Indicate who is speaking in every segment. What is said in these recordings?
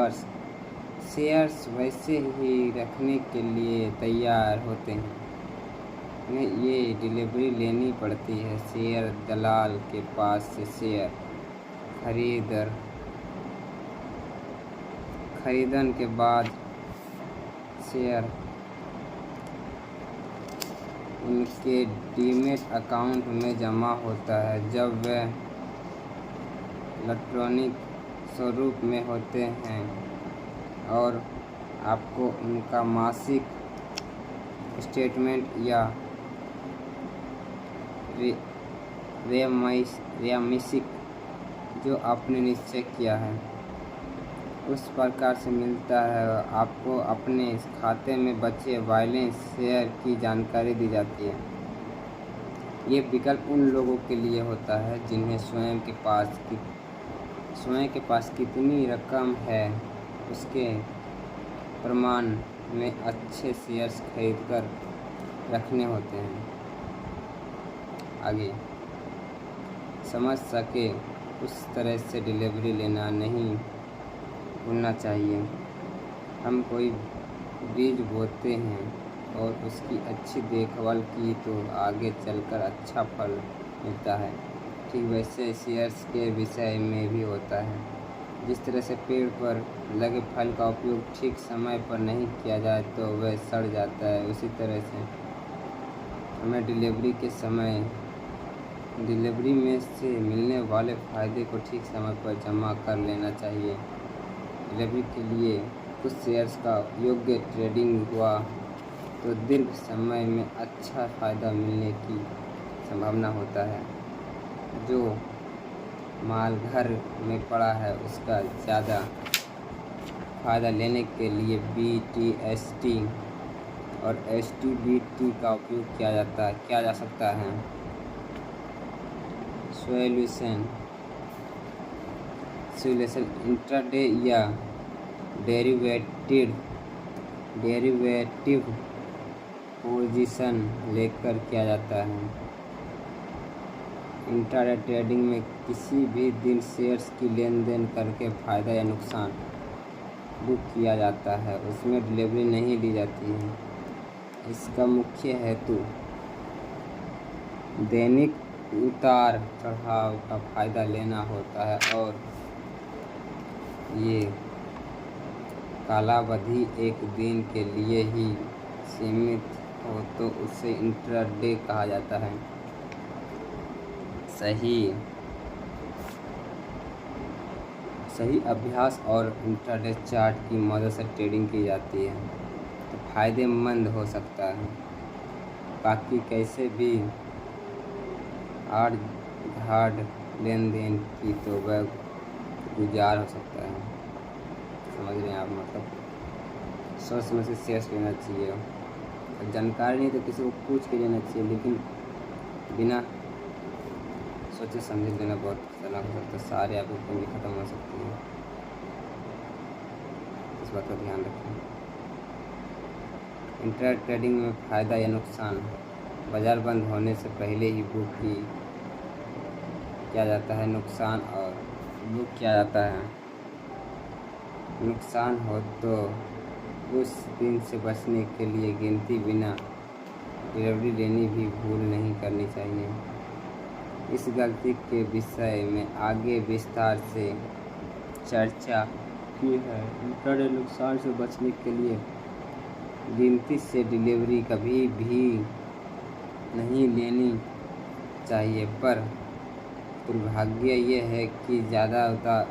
Speaker 1: Customers shares वैसे ही रखने के लिए तैयार होते हैं। उन्हें ये डिलीवरी लेनी पड़ती है। शेयर दलाल के पास से शेयर खरीदन के बाद शेयर उनके डीमैट अकाउंट में जमा होता है। जब वे इलेक्ट्रॉनिक स्वरूप में होते हैं और आपको उनका मासिक स्टेटमेंट या त्रैमासिक जो आपने निश्चय किया है उस प्रकार से मिलता है, आपको अपने खाते में बचे बैलेंस शेयर की जानकारी दी जाती है। ये विकल्प उन लोगों के लिए होता है जिन्हें स्वयं के पास कितनी रकम है उसके प्रमाण में अच्छे शेयर्स खरीदकर रखने होते हैं। आगे समझ सके उस तरह से डिलीवरी लेना नहीं भूलना चाहिए। हम कोई बीज बोते हैं और उसकी अच्छी देखभाल की तो आगे चलकर अच्छा फल मिलता है। ठीक वैसे शेयर्स के विषय में भी होता है। जिस तरह से पेड़ पर लगे फल का उपयोग ठीक समय पर नहीं किया जाए तो वह सड़ जाता है, उसी तरह से हमें डिलीवरी में से मिलने वाले फ़ायदे को ठीक समय पर जमा कर लेना चाहिए। डिलीवरी के लिए कुछ शेयर्स का योग्य ट्रेडिंग हुआ तो दीर्घ समय में अच्छा फ़ायदा मिलने की संभावना होता है। जो माल घर में पड़ा है उसका ज़्यादा फ़ायदा लेने के लिए BTST और STBT का उपयोग किया जा सकता है। सॉल्यूशन इंट्राडे या डेरिवेटिव पोजीशन लेकर किया जाता है। इंट्राडे ट्रेडिंग में किसी भी दिन शेयर्स की लेन देन करके फ़ायदा या नुकसान बुक किया जाता है, उसमें डिलीवरी नहीं ली जाती है। इसका मुख्य हेतु दैनिक उतार चढ़ाव का फ़ायदा लेना होता है और ये कालावधि एक दिन के लिए ही सीमित हो तो उसे इंट्राडे कहा जाता है। सही अभ्यास और इंट्राडे चार्ट की मदद से ट्रेडिंग की जाती है तो फ़ायदेमंद हो सकता है। बाकी कैसे भी आड़-घाड़ लेन देन की तो वह गुजार हो सकता है। समझ रहे हैं आप? मतलब सोच समझ से शेयर्स लेना चाहिए। जानकारी नहीं तो किसी को पूछ के लेना चाहिए, लेकिन बिना सोचे समझे लेना बहुत खतरनाक हो सकता है। सारे आपकी पूंजी खत्म हो सकती है, इस बात का ध्यान रखें। इंट्राडे ट्रेडिंग में फ़ायदा या नुकसान बाजार बंद होने से पहले ही बुक किया जाता है। नुकसान और बुक किया जाता है। नुकसान हो तो उस दिन से बचने के लिए गिनती बिना डिलीवरी लेनी भी भूल नहीं करनी चाहिए। इस गलती के विषय में आगे विस्तार से चर्चा की है। इंट्राडे नुकसान से बचने के लिए गिनती से डिलीवरी कभी भी नहीं लेनी चाहिए, पर दुर्भाग्य ये है कि ज़्यादातर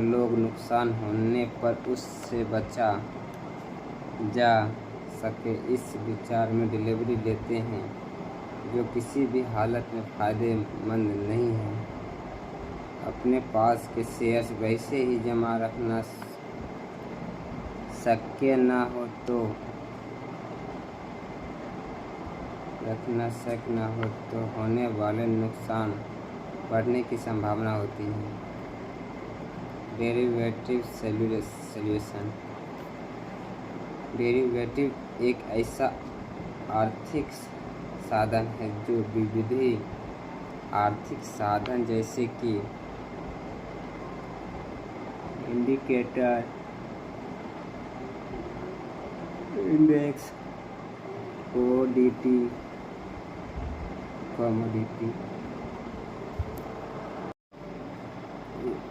Speaker 1: लोग नुकसान होने पर उससे बचा जा सके इस विचार में डिलीवरी लेते हैं, जो किसी भी हालत में फ़ायदेमंद नहीं है। अपने पास के शेयर्स वैसे ही जमा रखना शक्य न हो तो होने वाले नुकसान बढ़ने की संभावना होती है। Derivative solution. डेरिवेटिव एक ऐसा आर्थिक साधन है जो विविध आर्थिक साधन जैसे कि इंडिकेटर, इंडेक्स, कोमोडिटी,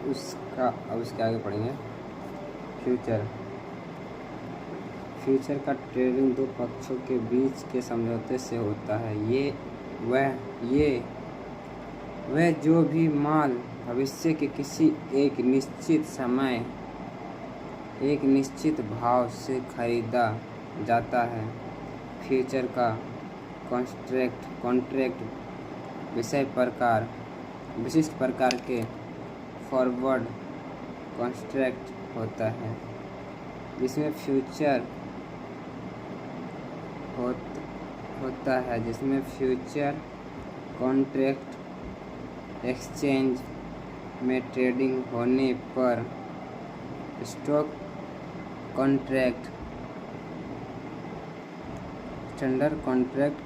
Speaker 1: उसके आगे पढ़ेंगे फ्यूचर। फ्यूचर का ट्रेडिंग दो पक्षों के बीच के समझौते से होता है। वह जो भी माल भविष्य के किसी एक निश्चित समय एक निश्चित भाव से खरीदा जाता है। फ्यूचर का कॉन्ट्रैक्ट विशिष्ट प्रकार के फॉरवर्ड कॉन्ट्रैक्ट होता है, जिसमें फ्यूचर कॉन्ट्रैक्ट एक्सचेंज में ट्रेडिंग होने पर स्टॉक कॉन्ट्रैक्ट स्टैंडर्ड कॉन्ट्रैक्ट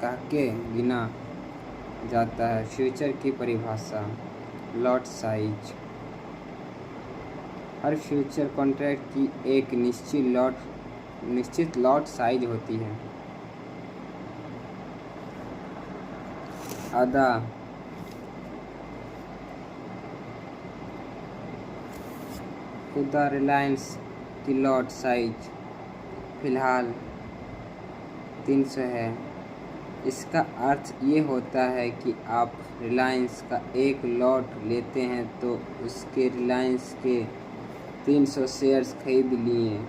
Speaker 1: कहके गिना जाता है। फ्यूचर की परिभाषा, लॉट साइज। हर फ्यूचर कॉन्ट्रैक्ट की एक निश्चित लॉट साइज होती है। आधा खुदा रिलायंस की लॉट साइज फिलहाल 300 है। इसका अर्थ ये होता है कि आप रिलायंस का एक लॉट लेते हैं तो उसके रिलायंस के 300 शेयर्स खरीद लिए।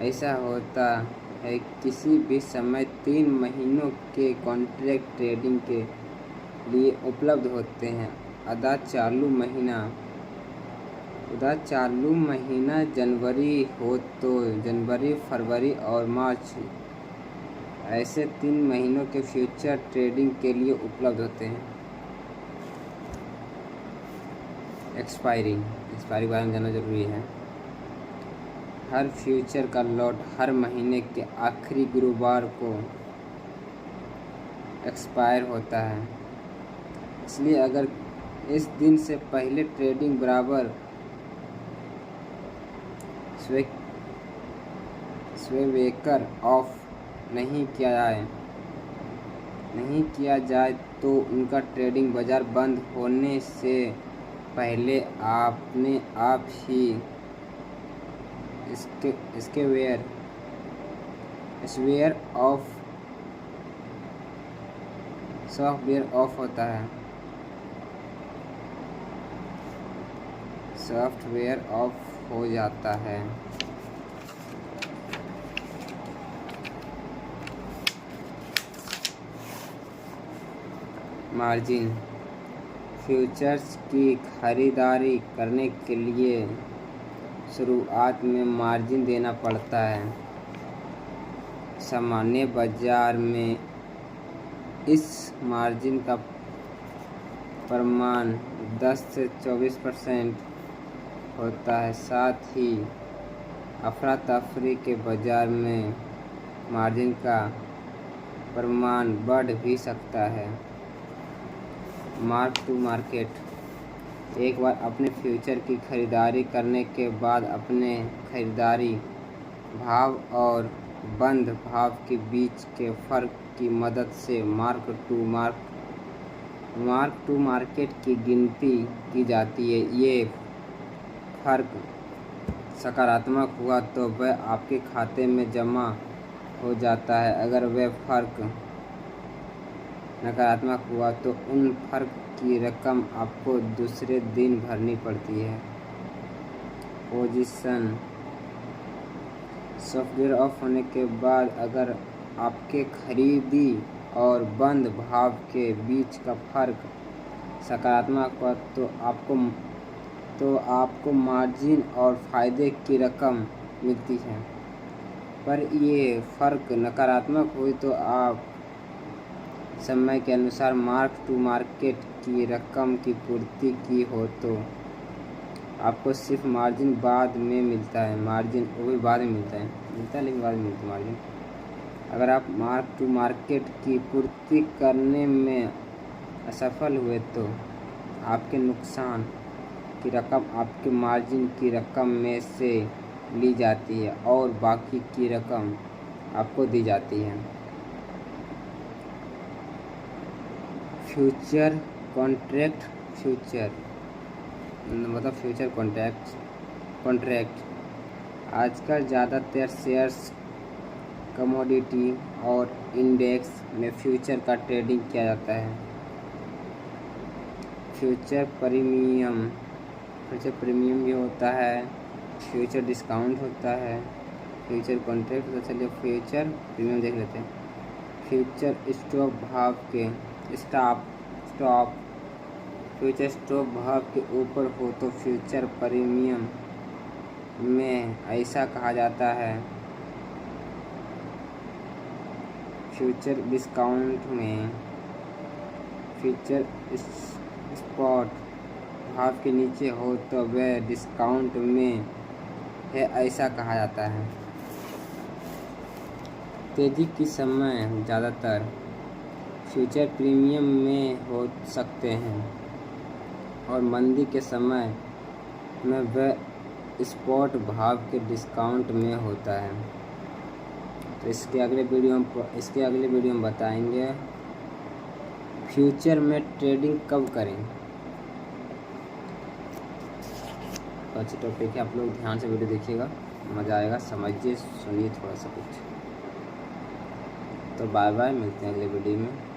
Speaker 1: ऐसा होता है किसी भी समय 3 महीनों के कॉन्ट्रैक्ट ट्रेडिंग के लिए उपलब्ध होते हैं। आधा चालू महीना जनवरी हो तो जनवरी, फरवरी और मार्च ऐसे 3 महीनों के फ्यूचर ट्रेडिंग के लिए उपलब्ध होते हैं। एक्सपायरी के बारे में जानना जरूरी है। हर फ्यूचर का लॉट हर महीने के आखिरी गुरुवार को एक्सपायर होता है। इसलिए अगर इस दिन से पहले ट्रेडिंग बराबर स्वेवेकर ऑफ नहीं किया जाए तो उनका ट्रेडिंग बाजार बंद होने से पहले आपने आप ही सॉफ्टवेयर ऑफ होता है। सॉफ्टवेयर ऑफ हो जाता है। मार्जिन। फ्यूचर्स की खरीदारी करने के लिए शुरुआत में मार्जिन देना पड़ता है। सामान्य बाजार में इस मार्जिन का प्रमाण 10 से 24% होता है। साथ ही अफरा तफरी के बाजार में मार्जिन का प्रमाण बढ़ भी सकता है। Mark to market. एक बार अपने फ्यूचर की खरीदारी करने के बाद अपने खरीदारी भाव और बंद भाव के बीच के फ़र्क की मदद से मार्क टू मार्केट की गिनती की जाती है। ये फ़र्क सकारात्मक हुआ तो वह आपके खाते में जमा हो जाता है। अगर वह फ़र्क नकारात्मक हुआ तो उन फ़र्क की रकम आपको दूसरे दिन भरनी पड़ती है। पोजीशन। सॉफ्टवेयर ऑफ होने के बाद अगर आपके खरीदी और बंद भाव के बीच का फ़र्क सकारात्मक हुआ तो आपको मार्जिन और फ़ायदे की रकम मिलती है। पर ये फ़र्क नकारात्मक हुई तो आप समय के अनुसार मार्क टू मार्केट की रकम की पूर्ति की हो तो आपको सिर्फ मार्जिन बाद में मिलता है। मार्जिन वो भी बाद में मिलता है लेकिन बाद में मिलता है मार्जिन। अगर आप मार्क टू मार्केट की पूर्ति करने में असफल हुए तो आपके नुकसान की रकम आपके मार्जिन की रकम में से ली जाती है और बाकी की रकम आपको दी जाती है। फ्यूचर कॉन्ट्रैक्ट, फ्यूचर मतलब फ्यूचर कॉन्ट्रैक्ट आजकल ज़्यादातर शेयर्स, कमोडिटी और इंडेक्स में फ्यूचर का ट्रेडिंग किया जाता है। फ्यूचर प्रीमियम भी होता है, फ्यूचर डिस्काउंट होता है, फ्यूचर कॉन्ट्रैक्ट। तो चलिए फ्यूचर प्रीमियम देख लेते हैं। फ्यूचर स्टॉक भाव के फ्यूचर स्टॉक भाव के ऊपर हो तो फ्यूचर प्रीमियम में ऐसा कहा जाता है। फ्यूचर डिस्काउंट में फ्यूचर स्पॉट भाव के नीचे हो तो वह डिस्काउंट में है, ऐसा कहा जाता है। तेजी के समय ज़्यादातर फ्यूचर प्रीमियम में हो सकते हैं और मंदी के समय में वह स्पॉट भाव के डिस्काउंट में होता है। तो इसके अगले वीडियो में बताएंगे फ्यूचर में ट्रेडिंग कब करें। तो अच्छी टॉपिक है, आप लोग ध्यान से वीडियो देखिएगा, मज़ा आएगा, समझिए सुनिए थोड़ा सा कुछ। तो बाय बाय, मिलते हैं अगले वीडियो में।